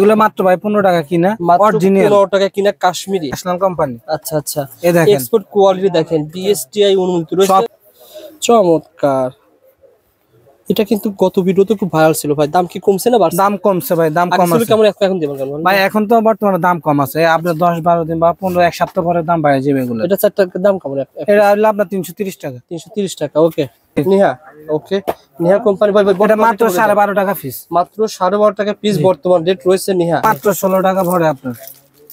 এগুলো মাত্র ভাই 15 টাকা কিনা, অরিজিনাল 15 টাকা কিনা, কাশ্মীরি ন্যাশনাল কোম্পানি। আচ্ছা আচ্ছা, এই দেখেন এক্সপোর্ট কোয়ালিটি দেখেন, বিএসটিআই অনুমোদিত রয়েছে। চমৎকার। এটা কিন্তু গত ভিডিওতে খুব ভাইরাল ছিল ভাই। দাম কি কমছে না বাড়ছে? দাম কমছে ভাই, দাম কম আছে। কেমন এখন দিবেন ভাই? এখন তো বর্তমানে দাম কম আছে, আপনার 10-12 দিন বা 15-1 সপ্তাহ পরে দাম বাড়ে যাবে এগুলো। এটা 4 টাকার দাম কেমন? এটা হলো আপনার 330 টাকা। 330 টাকা। ওকে নিহা, ওকে নিহা কোম্পানি ভাই। এটা মাত্র 12.5 টাকা পিস, মাত্র 12.5 টাকা পিস। বর্তমান রেট রয়েছে নিহা মাত্র 16 টাকা ভরে আপনার।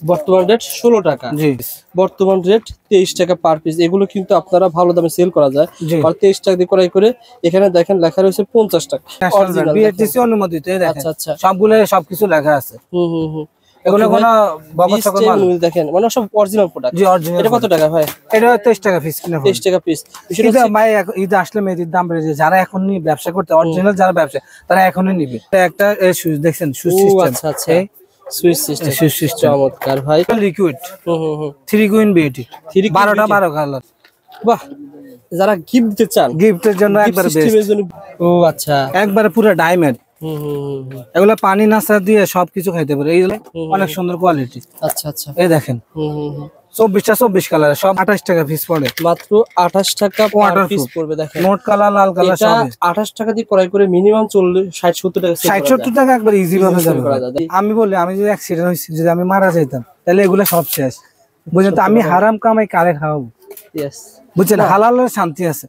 বর্তমান রেট 16 টাকা। জি, বর্তমান রেট 23 টাকা পার পিস। এগুলো কিন্তু আপনারা ভালো দামে সেল করা যায়। আর 23 টাকা দিয়ে ক্রয় করে এখানে দেখেন লেখা রয়েছে 50 টাকা অরিজিনাল, বিএটিসি অনুমোদিত। এই দেখেন আচ্ছা আচ্ছা, সবগুলো সবকিছু লেখা আছে। এগুলো কোনো বগর সকল মাল দেখেন, মানে সব অরিজিনাল প্রোডাক্ট। জি অরিজিনাল। এটা কত টাকা ভাই? এটা 23 টাকা পিস কিনা। 23 টাকা পিস। এটা ভাই ঈদ আসলে মেয়েদের দাম বেড়ে যায়, যারা এখন নিয়ে ব্যবসা করতে অরিজিনাল যারা ব্যবসা তারা এখনই নিবে। একটা সুইচ দেখছেন, সুইচ সিস্টেম। আচ্ছা আচ্ছা, সুইচ সিস্টেম চমৎকার ভাই। লিকুইড 3 গুইন বিউটি 12টা 12 কালার। বাহ, যারা গিফট দিতে চান, গিফটের জন্য একবার বেস্ট। ও আচ্ছা, একবারে পুরো ডায়মন্ড। এগুলা পানি নাসা দিয়ে সবকিছু খাইতে পারে। এইগুলো অনেক সুন্দর কোয়ালিটি। আচ্ছা আচ্ছা, এই দেখেন 24 কালার, সব 28 টাকা পিস পড়ে। মাত্র 28 টাকা পার পিস পড়বে। দেখেন নোট কালার, লাল কালার সব 28 টাকা দিয়ে ক্রয় করে মিনিমাম 60-70 টাকা 60-70 টাকা একবার ইজি ভাবে যাবে। আমি বলি, আমি যদি অ্যাক্সিডেন্ট হইছে, যদি আমি মারা যাইতাম, তাহলে এগুলা সব শেষ। বুঝছেন তো? আমি হারাম কামাই কারে খাওয়াবো? বুঝছেন? হালালের শান্তি আছে।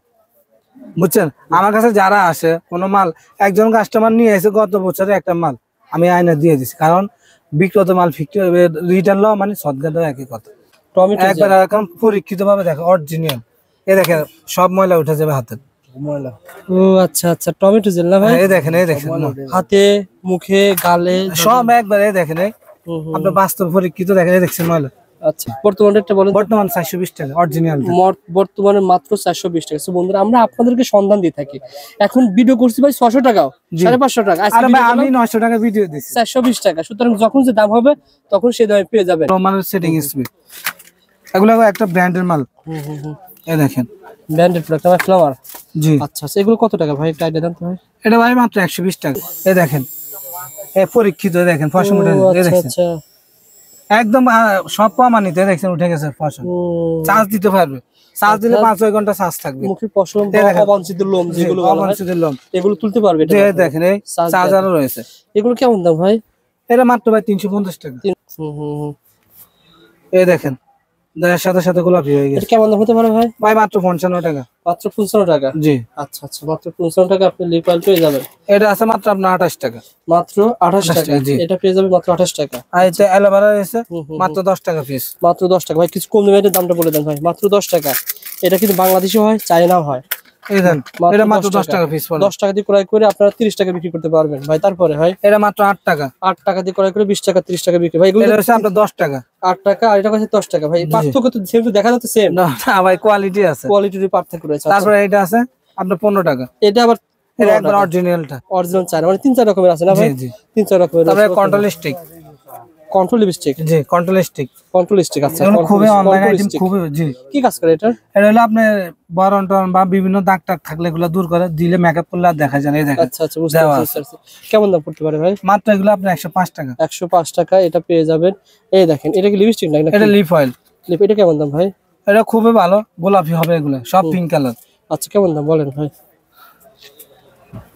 বুঝছেন? আমার কাছে যারা আসে কোনো মাল, একজন কাস্টমার নিয়ে এসে গত বছরে একটা মাল আমি আয়না দিয়ে দিছি, কারণ বিক্রত মাল ফিক্রি রিটার্ন লওয়া মানে সদগা দেওয়া একই কথা। টমেটো একবার এখন পরীক্ষিত ভাবে দেখো অরিজিনাল। এই দেখেন সব ময়লা উঠে যাবে হাতের ময়লা। ও আচ্ছা আচ্ছা, টমেটো জেল না ভাই? এই দেখেন, এই দেখেন হাতে, মুখে, গালে সব একবার। এই দেখেন, আপনার বাস্তব পরীক্ষিত দেখেন। এই দেখছেন ময়লা। আচ্ছা, বর্তমান রেটটা বলেন। বর্তমান 420 টাকা অরিজিনাল, বর্তমানে মাত্র 420 টাকা। বন্ধুরা, আমরা আপনাদেরকে সন্ধান দিয়ে থাকি। এখন ভিডিও করছি ভাই 600 টাকাও, 550 টাকা। আরে ভাই আমি 900 টাকা ভিডিও দিছি, 420 টাকা। সুতরাং যখন যে দাম হবে তখন সেই দামে পেয়ে যাবেন। মানে সেটিং স্পিড। এগুলো একটা ব্র্যান্ডের মাল। এই দেখেন ব্র্যান্ডেড প্রোডাক্ট আমার ফ্লাওয়ার। জি আচ্ছা, এগুলো কত টাকা ভাই? একটা আইডিয়া দেন তো ভাই। এটা ভাই মাত্র 120 টাকা। এই দেখেন, এই পরীক্ষিত। দেখেন ফসল উঠে গেছে একদম, সব প্রমাণিত। দেখছেন উঠে গেছে ফসল। চার্জ দিতে পারবে, চার্জ দিলে 5-6 ঘন্টা চার্জ থাকবে। মুখের পশম, অবাঞ্ছিত লোম যেগুলো, অবাঞ্ছিত লোম, এগুলো তুলতে পারবে। দেখেন এই চার্জারও রয়েছে। এগুলো কেমন দাম ভাই? এটা মাত্র ভাই 350 টাকা। এই দেখেন দেওয়ার সাথে সাথে গোলাপি হয়ে গেছে। কেমন দাম হতে পারে ভাই? ভাই মাত্র 55 টাকা। মাত্র 55 টাকা? জি আচ্ছা আচ্ছা, মাত্র 55 টাকা আপনি লিপ অয়েল পেয়ে যাবেন। এটা আছে মাত্র আপনার 28 টাকা। মাত্র 28 টাকা। এটা পেয়ে যাবেন মাত্র 28 টাকা। আর এটা অ্যালোভেরা আছে মাত্র 10 টাকা পিস। মাত্র 10 টাকা। ভাই কিছু কম দামে এর দামটা বলে দেন ভাই। মাত্র 10 টাকা। এটা কিন্তু বাংলাদেশি হয়, চায়নাও হয়। এই দেন, এটা মাত্র 10 টাকা পিস পড়ে। 10 টাকা দিয়ে ক্রয় করে আপনারা 30 টাকা বিক্রি করতে পারবেন ভাই। তারপরে ভাই এটা মাত্র 8 টাকা। 8 টাকা দিয়ে ক্রয় করে 20 টাকা 30 টাকা বিক্রি। ভাই এগুলো হচ্ছে আপনার 10 টাকা। 8 টাকা আর এটা হচ্ছে 10 টাকা। ভাই পার্থক্য তো সেম, তো দেখা যাচ্ছে সেম না ভাই, কোয়ালিটি আছে, কোয়ালিটির পার্থক্য রয়েছে। তারপরে এটা আছে আপনার 15 টাকা। এটা আবার এটা একবার অরিজিনালটা, অরিজিনাল চায়না, মানে 3-4 রকমের আছে না ভাই? জি 3-4 রকমের। তারপরে কন্ট্রোল স্টিক। Control lipstick? জি কন্ট্রোল স্টিক। Control stick. আচ্ছা, খুবই অনলাইন আইটেম, খুবই। জি কি কাজ করে এটা? এটা হলো আপনি বরণ টরণ বা বিভিন্ন দাগ টাগ থাকলে এগুলো দূর করে দিলে, মেকআপ করলে আর দেখা যায় না। এই দেখেন। আচ্ছা আচ্ছা, বুঝতে পারছি। কেমন দাম পড়তে পারে ভাই? মাত্র এগুলো আপনি 105 টাকা। 105 টাকা এটা পেয়ে যাবেন। এই দেখেন, এটা কি লিপস্টিক নাকি? এটা লিপ অয়েল। লিপ। এটা কেমন দাম ভাই? এটা খুবই ভালো, গোলাপি হবে এগুলো, সব পিঙ্ক কালার। আচ্ছা, কেমন দাম বলেন ভাই?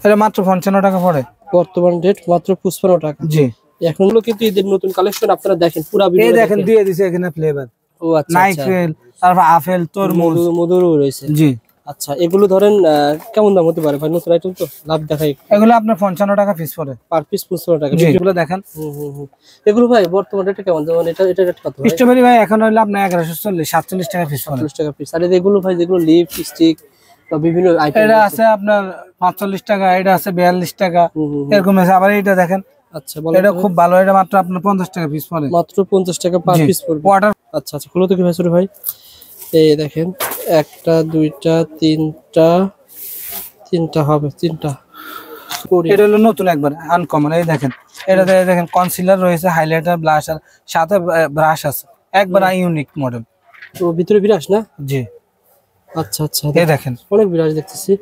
এটা মাত্র 55 টাকা পড়ে। বর্তমান রেট মাত্র 55 টাকা। জি। এখনগুলো কিন্তু ঈদের নতুন কালেকশন, আপনারা দেখেন পুরো ভিডিও। এই দেখেন দিয়ে দিছে এখানে ফ্লেভার। ও আচ্ছা, নাইফেল, তারপর আপেল, তরমুজ, মধুরও রয়েছে। জি। আচ্ছা, এগুলো ধরেন কেমন দাম হতে পারে ভাই? নতুন আইটেম তো, লাভ দেখাই। এগুলো আপনার 55 টাকা পিস পড়ে, পার পিস 55 টাকা। এগুলো দেখেন। এগুলো ভাই বর্তমান রেটে কেমন? যেমন এটা রেট কত ভাই? স্ট্রবেরি ভাই এখন হলো আপনার 1140 47 টাকা পিস পড়ে। 47 টাকা পিস। আর এগুলো ভাই যেগুলো লিপস্টিক বা বিভিন্ন আইটেম, এটা আছে আপনার 45 টাকা, এটা আছে 42 টাকা, এরকম আছে। আবার এটা দেখেন। আচ্ছা, এটা খুব ভালো, এটা মাত্র আপনার 50 টাকা পিস পড়ে। মাত্র 50 টাকা পার পিস পড়বে। অর্ডার। আচ্ছা আচ্ছা, খুলো তো কি ভাই ছোট ভাই। এই দেখেন, একটা দুইটা তিনটা হবে, তিনটা। এটা হলো নতুন একবার আনকমন। এই দেখেন, এটা দেখেন কনসিলার রয়েছে, হাইলাইটার, ব্লাশার, সাথে ব্রাশ আছে, একবার ইউনিক মডেল। তো ভিতরে ব্রাশ না? জি। আচ্ছা আচ্ছা, এই দেখেন অনেক ব্রাশ দেখতেছি।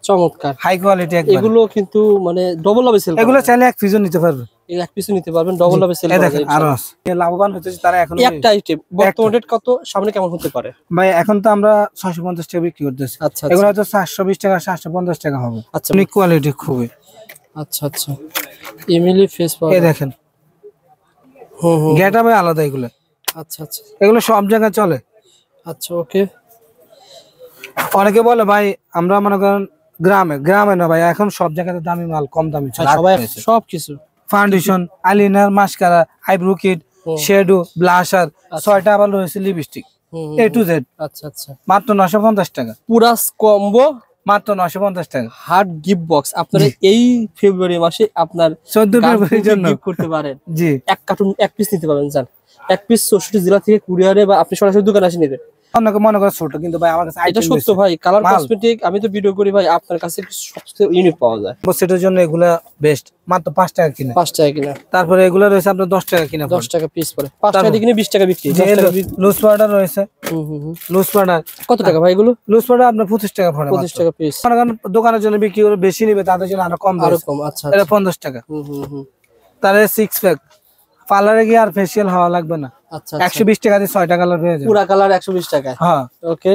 চমৎকার, হাই কোয়ালিটি একদম। এগুলো কিন্তু মানে ডবল লাভে সেল, এগুলো চাইলে এক পিসও নিতে পারবে, এই এক পিসও নিতে পারবেন, ডবল লাভে সেল এই করা দেখেন যায়। আরো আছে লাভবান হচ্ছে তারা এখন। একটা আইটেম বর্তমান রেট কত, সামনে কেমন হতে পারে ভাই? এখন তো আমরা 650 টাকা বিক্রি করতেছি। আচ্ছা এগুলো হয়তো 720 টাকা 750 টাকা হবে। আচ্ছা অনেক কোয়ালিটি খুবই। আচ্ছা আচ্ছা, এমিলি ফেস এই পাউডার, দেখেন হুম হুম, গেটআপে আলাদা এগুলো। আচ্ছা আচ্ছা এগুলো সব জায়গায় চলে। আচ্ছা ওকে। অনেকে বলে ভাই আমরা মনে করেন গ্রামে, গ্রামে না ভাই, এখন সব জায়গাতে দামি মাল, কম দামি সবাই সবকিছু, foundation, eyeliner, mascara, eyebrow kit, shadow, blusher, 6টা আবার রয়েছে লিপস্টিক, A to Z। আচ্ছা আচ্ছা, মাত্র 950 টাকা, পুরা কম্বো, মাত্র 950 টাকা। হার্ড গিফট বক্স আপনারা এই ফেব্রুয়ারি মাসে আপনার 14 ফেব্রুয়ারির জন্য গিফট করতে পারেন। জি, এক কার্টুন এক পিস নিতে পারবেন, জান এক পিস 64 জেলা থেকে কুরিয়ারে বা আপনি সরাসরি দোকানে এসে নিবেন। অনেকে মনে করে ছোট, কিন্তু ভাই আমার কাছে এটা আইটেম সত্য ভাই, কালার কসমেটিক আমি তো ভিডিও করি ভাই, আপনার কাছে সবচেয়ে ইউনিক পাওয়া যায়। সেটার জন্য এগুলা বেস্ট, মাত্র 5 টাকা কিনা। 5 টাকা কিনা, তারপরে এগুলা রয়েছে আপনার 10 টাকা কিনা, 10 টাকা পিস পড়ে, 5 টাকা দিয়ে কিনে 20 টাকা বিক্রি। লুজ পাউডার রয়েছে, লুজ পাউডার কত টাকা ভাই এগুলো? লুজ পাউডার আপনার 25 টাকা পড়ে, 25 টাকা পিস। মনে করেন দোকানের জন্য বিক্রি করে বেশি নিবে, তাদের জন্য আরো কম, আরো কম, আচ্ছা এটা 50 টাকা। তাহলে 6 প্যাক পার্লারে গিয়ে আর ফেসিয়াল হওয়া লাগবে না। আচ্ছা 120 টাকা দিয়ে 6টা কালার পেয়ে যাবে, পুরা কালার 120 টাকা। হ্যাঁ ওকে।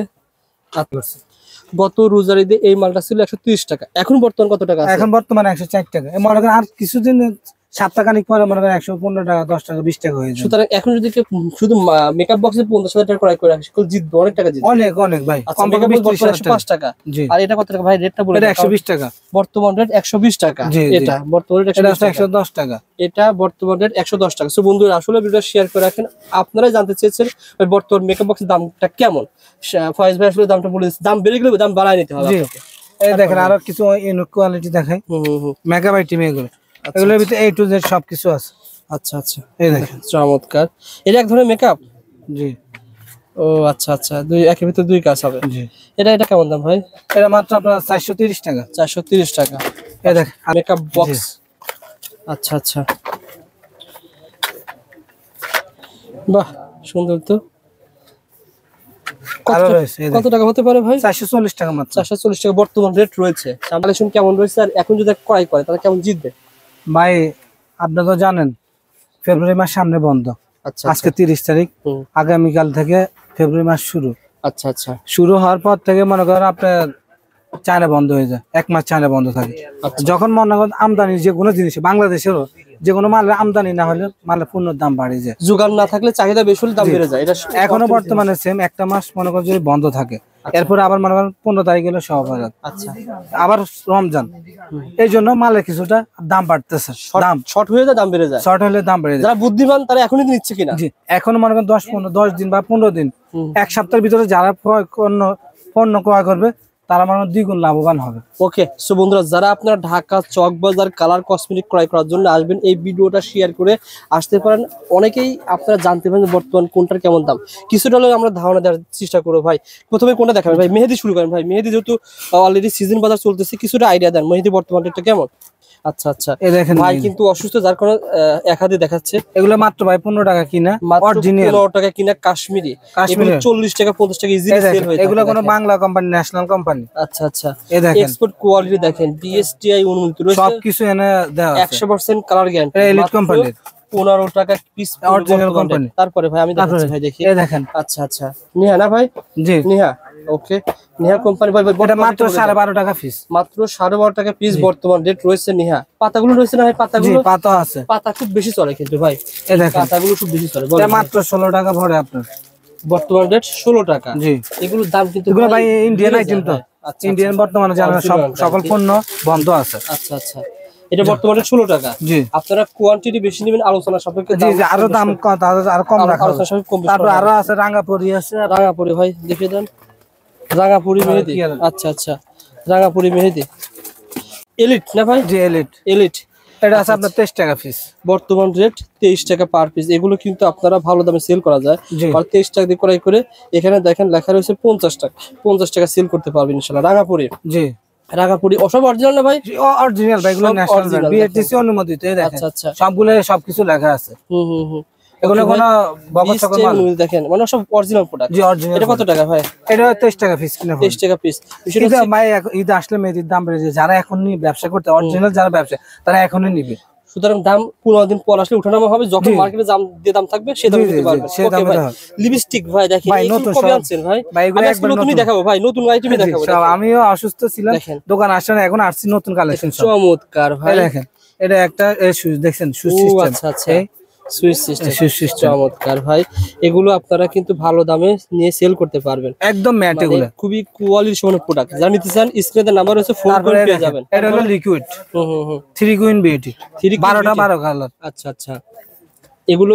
গত রোজারিতে এই মালটা ছিল 130 টাকা, এখন বর্তমান কত টাকা আছে? এখন বর্তমানে 104 টাকা। মনে করেন আর কিছুদিন সপ্তাহখানিক পরে মনে করেন 115 টাকা, 10 টাকা, 20 টাকা হয়ে যাবে। সুতরাং এখন যদি কেউ শুধু মেকআপ বক্সে 50,000 টাকা ক্রয় করে রাখে, জিতবে, অনেক টাকা জিতবে, অনেক অনেক ভাই। কম মেকআপ বক্স 105 টাকা। জি, আর এটা কত টাকা ভাই? রেটটা বলে এটা দাও। 120 টাকা, বর্তমান রেট 120 টাকা। জি, জি। এটা বর্তমান রেট এটা 120 টাকা, 110 টাকা। এটা বর্তমান রেট 110 টাকা। সো বন্ধুরা আসলে ভিডিও শেয়ার করে রাখেন, আপনারাই জানতে চেয়েছেন ভাই বর্তমান মেকআপ বক্সের দামটা কেমন। ফয়েজ ভাই আসলে দামটা বলে দিচ্ছে, দাম বেড়ে গেলে দাম বাড়ায় নিতে হবে জি, আপনাকে। এই দেখেন আরো কিছু ইউনিক কোয়ালিটি দেখাই, মেকআপ আইটেম এগুলো। এগুলোর ভিতরে A to Z সবকিছু আছে। আচ্ছা আচ্ছা, এই দেখেন চমৎকার। এটা এক ধরনের মেকআপ। জি, ও আচ্ছা আচ্ছা, দুই একের ভিতরে দুই কাজ হবে। জি, এটা কেমন দাম ভাই? এটা মাত্র আপনার 430 টাকা। 430 টাকা এই দেখেন মেকআপ বক্স। আচ্ছা আচ্ছা, বাহ সুন্দর তো। আরো রয়েছে, এই কত দেখেন টাকা হতে পারে ভাই? 440 টাকা মাত্র। 440 টাকা বর্তমান রেট রয়েছে। কালেকশন কেমন রয়েছে, আর এখন যদি ক্রয় করে তাহলে কেমন জিতবে? ভাই আপনি তো জানেন ফেব্রুয়ারি মাস সামনে বন্ধ। আচ্ছা আজকে 30 তারিখ, আগামীকাল থেকে ফেব্রুয়ারি মাস শুরু। আচ্ছা আচ্ছা, শুরু হওয়ার পর থেকে মনে করেন আপনার চায়না বন্ধ হয়ে যায়, 1 মাস চায়না বন্ধ থাকে। যখন মনে করেন আমদানি যে কোনো জিনিস, বাংলাদেশেরও যে কোনো মালের আমদানি না হলে মালের পণ্য দাম বাড়ে যায়, যোগান না থাকলে চাহিদা বেশি হলে দাম বেড়ে যায়। এটা এখনো বর্তমানে সেম। 1টা মাস মনে করেন যদি বন্ধ থাকে, এরপরে আবার মনে করেন 15 তারিখ গেলে সব হয়ে যায়, আচ্ছা আবার রমজান, এই জন্য মালের কিছুটা দাম বাড়তেছে। দাম শর্ট হয়ে যায়, দাম বেড়ে যায়। শর্ট হলে দাম বেড়ে যায়। যারা বুদ্ধিমান তারা এখনই নিচ্ছে কিনা? জি, এখন মনে করেন 10 দিন বা 15 দিন, 1 সপ্তাহের ভিতরে যারা পণ্য ক্রয় করবে তারা মনে হয় 2 গুণ লাভবান হবে। ওকে। সো বন্ধুরা যারা আপনারা ঢাকা চক বাজার কালার কসমেটিক ক্রয় করার জন্য আসবেন, এই ভিডিওটা শেয়ার করে আসতে পারেন। অনেকেই আপনারা জানতে পারেন বর্তমান কোনটার কেমন দাম, কিছুটা হলেও আমরা ধারণা দেওয়ার চেষ্টা করবো। ভাই প্রথমে কোনটা দেখাবেন ভাই? মেহেদি শুরু করেন ভাই। মেহেদি যেহেতু অলরেডি সিজন বাজার চলতেছে, কিছুটা আইডিয়া দেন মেহেদি বর্তমান রেটটা কেমন? আচ্ছা আচ্ছা, এই দেখেন ভাই কিন্তু অসুস্থ যার কারণে এক হাতে দেখাচ্ছে। এগুলো মাত্র ভাই 15 টাকা কিনা, অরিজিনাল 15 টাকা কিনা কাশ্মীরি। এগুলো 40 টাকা 50 টাকা ইজিলি সেল হয়ে যায়। এগুলো কোনো বাংলা কোম্পানি, ন্যাশনাল কোম্পানি। আচ্ছা আচ্ছা, এই দেখেন এক্সপোর্ট কোয়ালিটি দেখেন, বিএসটিআই অনুমোদিত রয়েছে, সবকিছু এনে দেওয়া আছে। 100% কালার গ্যারান্টি, এলিট কোম্পানির 15 টাকা পিস অরিজিনাল কোম্পানি। তারপরে ভাই আমি দেখাচ্ছি ভাই, দেখি। এই দেখেন, আচ্ছা আচ্ছা, নিহা না ভাই? জি, নিহা। ওকে, নিহা কোম্পানি ভাই। এটা মাত্র 12.5 টাকা পিস, মাত্র 12.5 টাকা পিস বর্তমান রেট রয়েছে। নিহা পাতাগুলো রয়েছে না ভাই? জি, পাতাগুলো পাতা আছে। পাতা খুব বেশি চলে কিন্তু ভাই, এই দেখেন পাতাগুলো খুব বেশি চলে। এটা মাত্র 16 টাকা পড়ে আপনার, বর্তমান রেট 16 টাকা। জি, এগুলোর দাম কিন্তু এগুলো ভাই ইন্ডিয়ান আইটেম তো। আচ্ছা ইন্ডিয়ান বর্তমানে জানেন সকল পণ্য বন্ধ আছে। আচ্ছা আচ্ছা, এটা বর্তমানে 16 টাকা। জি, আপনারা কোয়ান্টিটি বেশি নেবেন, আলোচনা সাপেক্ষে জি, জি, আরো দাম কত, আরো কম রাখা হবে। আলোচনা সাপেক্ষে কম বেশি তারপর করা আরো আছে রাঙ্গাপুরি আছে। হবে। রাঙাপুরি ভাই দেখিয়ে দেন, রাঙাপুরি মেহেদি। আচ্ছা আচ্ছা, রাঙাপুরি মেহেদি এলিট না ভাই? জি, এলিট। এলিট এটা আছে আপনার 23 টাকা পিস, বর্তমান রেট 23 টাকা পার পিস। এগুলো কিন্তু আপনারা ভালো দামে সেল করা যায়। জি, আর 23 টাকা দিয়ে ক্রয় করে এখানে দেখেন লেখা রয়েছে 50 টাকা, 50 টাকা সেল করতে পারবেন ইনশাআল্লাহ। রাঙাপুরি, জি, রাঙাপুরি সব অরিজিনাল না ভাই? অরিজিনাল ভাই, এগুলো সব ন্যাশনাল original বিএটিসি অনুমোদিত। এই দেখেন আচ্ছা আচ্ছা, সবগুলো সবকিছু লেখা আছে। হুম হুম হুম। এগুলো কোনো বকর সকল মাল দেখেন মানে সব অরিজিনাল প্রোডাক্ট। জি অরিজিনাল। এটা কত টাকা ভাই? এটা 23 টাকা পিস কিনা 23 টাকা পিস। এটা ভাই ঈদ আসলে মেয়েদের দাম বেড়ে যায়, যারা এখন নিয়ে ব্যবসা করতে অরিজিনাল যারা ব্যবসা তারা এখনই নিবে। সুতরাং দাম 15 দিন পর আসলে উঠানামা হবে, যখন মার্কেটে দাম থাকবে সে দামে দিতে পারবে। ওকে ভাই লিপস্টিক ভাই দেখেন ভাই নতুন কবে আনছেন ভাই? এগুলো একবার নতুনই দেখাবো ভাই, নতুন আইটেমই দেখাবো। আমিও অসুস্থ ছিলাম, দোকান আসছে না, এখন আসছি নতুন কালেকশন সব। চমৎকার ভাই দেখেন এটা একটা সুইচ দেখছেন, সুইচ ও সিস্টেম। আচ্ছা আচ্ছা সুইচ সিস্টেম চমৎকার ভাই। এগুলো আপনারা কিন্তু ভালো দামে নিয়ে সেল করতে পারবেন, একদম ম্যাট। এগুলো খুবই কোয়ালিটি সম্পন্ন প্রোডাক্ট। যারা নিতে চান স্ক্রিনে নাম্বার আছে, ফোন করে পেয়ে যাবেন। এটা হলো লিকুইড 3 কুইন বিউটি 12 কালার। আচ্ছা আচ্ছা এগুলো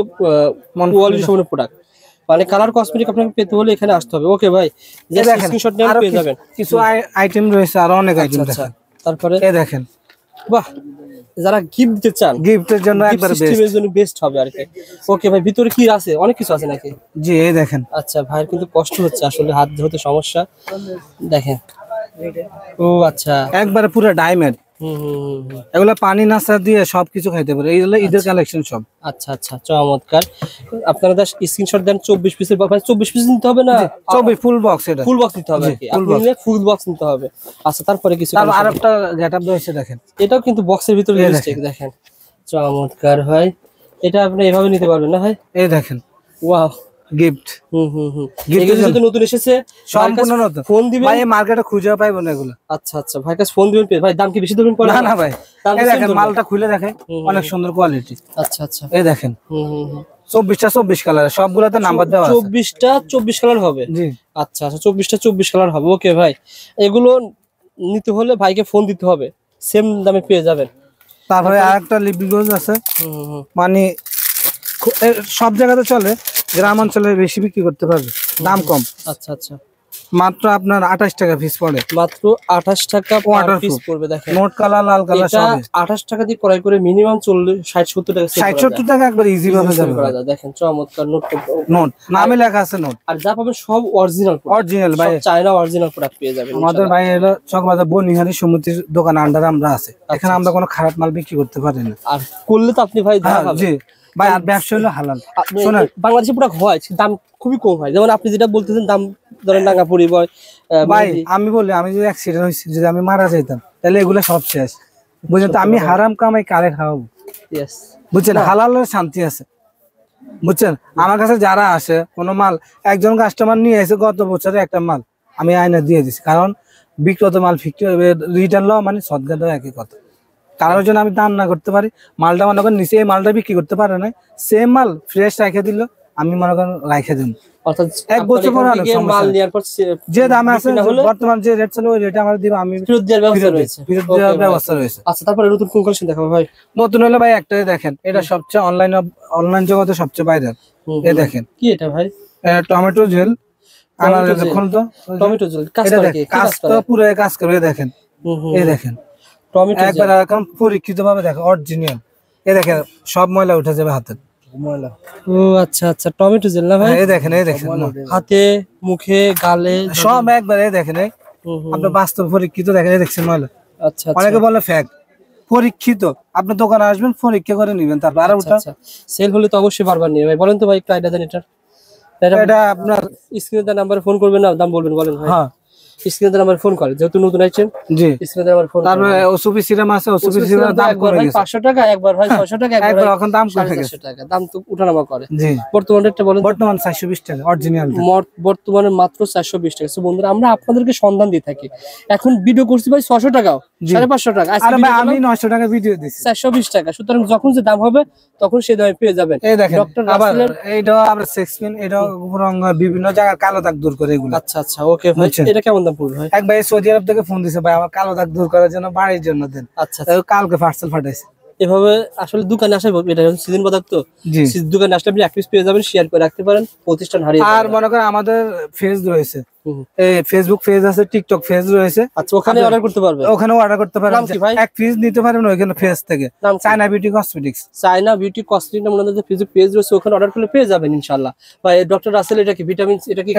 কোয়ালিটি সম্পন্ন প্রোডাক্ট, মানে কালার কসমেটিক আপনাকে পেতে হলে এখানে আসতে হবে। ওকে ভাই জাস্ট স্ক্রিনশট নিয়ে পেয়ে যাবেন। কিছু আইটেম রয়েছে, আর অনেক আইটেম আচ্ছা তারপরে এই দেখেন, বাহ যারা গিফট দিতে চান গিফটের জন্য একবার বেস্ট হবে আর কি। ওকে ভাই ভিতরে কি আছে? অনেক কিছু আছে নাকি? জি এই দেখেন। আচ্ছা ভাইয়ের কিন্তু কষ্ট হচ্ছে আসলে, হাত ধরতে সমস্যা। দেখেন ও আচ্ছা একবারে পুরো ডায়মন্ড। এগুলো পানি নাসা দিয়ে সবকিছু খাইতে পারে। এইগুলো ঈদের কালেকশন সব। আচ্ছা আচ্ছা চমৎকার। আপনারা স্ক্রিনশট দেন 24 পিসের, ভাই 24 পিস নিতে হবে না? 24 ফুল বক্স। এটা ফুল বক্স নিতে হবে আর কি, আপনি নিলে ফুল বক্স নিতে হবে। আচ্ছা তারপরে কিছু আরেকটা গেটআপ রয়েছে দেখেন, এটাও কিন্তু বক্সের ভিতরে লিপস্টিক দেখেন চমৎকার ভাই। এটা আপনি এভাবে নিতে পারবেন না ভাই? এই দেখেন ওয়াও গিফট। এগুলো যেহেতু নতুন এসেছে সম্পূর্ণ নতুন, ফোন দিবেন ভাই মার্কেটে খুঁজে পাইবো না এগুলো। আচ্ছা আচ্ছা ভাই কাছে ফোন দিবেন। ভাই দাম কি বেশি দেবেন পরে? না না ভাই এই দেখেন মালটা খুলে দেখেন, অনেক সুন্দর কোয়ালিটি। আচ্ছা আচ্ছা এই দেখেন 24টা 24 কালার, সবগুলোতে নাম্বার দেওয়া আছে। 24টা 24 কালার হবে। জি আচ্ছা আচ্ছা 24টা 24 কালার হবে। ওকে ভাই এগুলো নিতে হলে ভাইকে ফোন দিতে হবে, সেম দামে পেয়ে যাবেন। তারপরে আরেকটা লিপ গ্লোজ আছে, মানে সব জায়গাতে চলে, গ্রাম অঞ্চলে বেশি বিক্রি করতে পারবে, দাম কম। আচ্ছা আচ্ছা মাত্র আপনার 28 টাকা পিস পড়ে, মাত্র 28 টাকা পিস পড়বে। দেখেন নোট কালার লাল কালার সব 28 টাকা দিয়ে ক্রয় করে মিনিমাম 60-70 টাকা 60-70 টাকা একবার ইজি ভাবে যাবে। দেখেন চমৎকার নোট নামে লেখা আছে নোট, আর যা পাবেন সব অরিজিনাল ভাই, চায়না অরিজিনাল প্রোডাক্ট পেয়ে যাবেন। আমাদের ভাই হলো চকবাজার বনিহারি সমুদ্রের দোকান আন্ডার আমরা আছে, এখানে আমরা কোনো খারাপ মাল বিক্রি করতে পারি না। আর করলে তো আপনি ভাই জি ভাই, আর ব্যবসা হলো হালাল। শোনেন বাংলাদেশে প্রোডাক্ট হয় দাম খুবই কম হয়, যেমন আপনি যেটা বলতেছেন দাম ধরেন নাঙ্গাপুরি ভাই আমি বলি, আমি যদি অ্যাক্সিডেন্ট হয়েছি, যদি আমি মারা যাইতাম তাহলে এগুলো সব শেষ, বুঝলেন তো? আমি হারাম কামাই কারে খাওয়াবো, বুঝছেন? হালালের শান্তি আছে, বুঝছেন? আমার কাছে যারা আসে কোনো মাল, একজন কাস্টমার নিয়ে এসে গত বছরে একটা মাল আমি আয়না দিয়ে দিছি, কারণ বিক্রত মাল রিটার্ন লওয়া মানে সদকা দেওয়া একই কথা। কারোর জন্য আমি দান না করতে পারি, মালটা মনে করেন নিচে এই মালটা বিক্রি করতে পারে না, সেম মাল ফ্রেশ রেখে দিল, আমি মনে করেন রাখে দিন, এক বছর পর যে দামে আছে বর্তমান যে রেট চলে ওই রেটে আমার দিব, আমি ফেরত দেওয়ার ব্যবস্থা রয়েছে। আচ্ছা তারপরে নতুন কোন কালেকশন দেখাবো ভাই? নতুন হলে ভাই একটাই দেখেন, এটা সবচেয়ে অনলাইন জগতে সবচেয়ে ভাইরাল। এই দেখেন কি এটা ভাই? Tomato jail. টমেটো জেল কাজ তো পুরো কাজ করে, দেখেন এই দেখেন একবার এখন পরীক্ষিত ভাবে দেখেন অরিজিনাল। এই দেখেন সব ময়লা উঠে যাবে হাতের ময়লা। ও আচ্ছা আচ্ছা টমেটো জেল না ভাই? এই দেখেন হাতে মুখে গালে সব একবার। এই দেখেন আপনার বাস্তব পরীক্ষিত, দেখেন এই দেখছেন ময়লা। আচ্ছা অনেকে বলে ফ্যাক, পরীক্ষিত। আপনার দোকানে আসবেন পরীক্ষা করে নিবেন, তারপর আর ওটা সেল হলে তো অবশ্যই বারবার নিয়ে ভাই। বলেন তো ভাই একটু আইডিয়া দেন এটা আপনার স্ক্রিনে নাম্বারে ফোন করবেন না, দাম বলবেন বলেন ভাই? হ্যাঁ স্ক্রিনে নাম্বারে ফোন করে, যেহেতু নতুন আইছেন। জি স্ক্রিনে নাম্বারে ফোন। তারপরে ওসুপি সিরাম আছে, ওসুপি সিরাম দাম কমে গেছে 500 টাকা একবার ভাই, 600 টাকা একবার, এখন দাম কমে গেছে, দাম তো উঠানামা করে। জি বর্তমান রেটটা বলেন? বর্তমান 420 টাকা অরিজিনাল, বর্তমানে মাত্র 420 টাকা। সো বন্ধুরা আমরা আপনাদেরকে সন্ধান দিয়ে থাকি, এখন ভিডিও করছি ভাই 600 টাকাও 550 টাকা, আরে ভাই আমি 900 টাকা ভিডিও দিছি 420 টাকা। সুতরাং যখন যে দাম হবে তখন সেই দামে পেয়ে যাবেন। এই দেখেন ডক্টর আবার এইটা আমরা সেক্সপিন, এটা রং বিভিন্ন জায়গায় কালো দাগ দূর করে এগুলো। আচ্ছা আচ্ছা ওকে ভাই, এটা কেমন দাম পড়বে ভাই? এক ভাই সৌদি আরব থেকে ফোন দিছে, ভাই আমার কালো দাগ দূর করার জন্য বাড়ির জন্য দেন। আচ্ছা কালকে পার্সেল পাঠাইছে। এভাবে আসলে দোকানে আসে, এটা সিজন পদার্থ, দোকানে আসলে আপনি এক পিস পেয়ে যাবেন, শেয়ার করে রাখতে পারেন, প্রতিষ্ঠান হারিয়ে। আর মনে করেন আমাদের ফেজ রয়েছে, ফেসবুক পেজ আছে, টিকটক পেজ রয়েছে। আচ্ছা ওখানে অর্ডার করতে পারবেন, ওখানেও অর্ডার করতে পারবেন, এক পিস নিতে পারবেন ওইখানে পেজ থেকে। China beauty cosmetics, China beauty cosmetics নামে আমাদের ফেসবুক পেজ রয়েছে, ওখানে অর্ডার করলে পেয়ে যাবেন ইনশাআল্লাহ। ভাই ডক্টর রাসেল এটা কি ভিটামিন, এটা কি